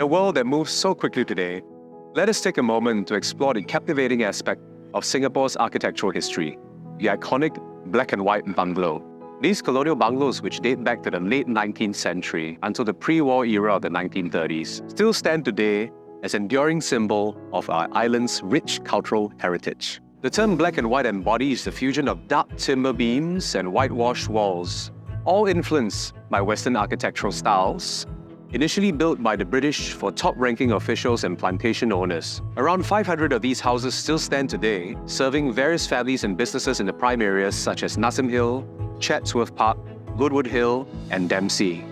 a world that moves so quickly today, let us take a moment to explore the captivating aspect of Singapore's architectural history, the iconic black and white bungalow. These colonial bungalows, which date back to the late 19th century until the pre-war era of the 1930s, still stand today as an enduring symbol of our island's rich cultural heritage. The term black and white embodies the fusion of dark timber beams and whitewashed walls, all influenced by Western architectural styles, initially built by the British for top-ranking officials and plantation owners. Around 500 of these houses still stand today, serving various families and businesses in the prime areas such as Nassim Hill, Chatsworth Park, Goodwood Hill, and Dempsey.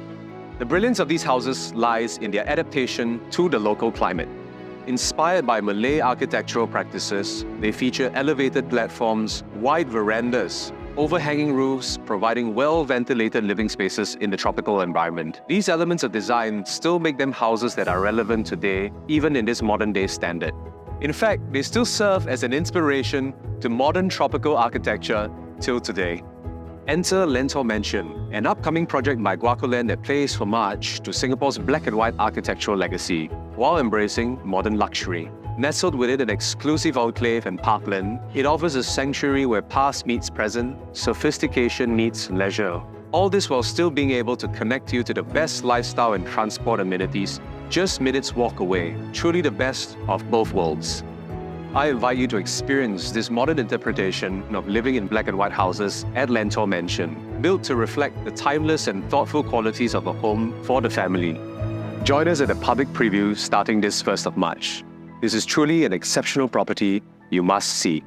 The brilliance of these houses lies in their adaptation to the local climate. Inspired by Malay architectural practices, they feature elevated platforms, wide verandas, overhanging roofs, providing well-ventilated living spaces in the tropical environment. These elements of design still make them houses that are relevant today, even in this modern-day standard. In fact, they still serve as an inspiration to modern tropical architecture till today. Enter Lentor Mansion, an upcoming project by Guacoland that pays homage to Singapore's black and white architectural legacy, while embracing modern luxury. Nestled within an exclusive enclave and parkland, it offers a sanctuary where past meets present, sophistication meets leisure. All this while still being able to connect you to the best lifestyle and transport amenities just minutes walk away, truly the best of both worlds. I invite you to experience this modern interpretation of living in black and white houses at Lentor Mansion, built to reflect the timeless and thoughtful qualities of a home for the family. Join us at a public preview starting this 1st of March. This is truly an exceptional property you must see.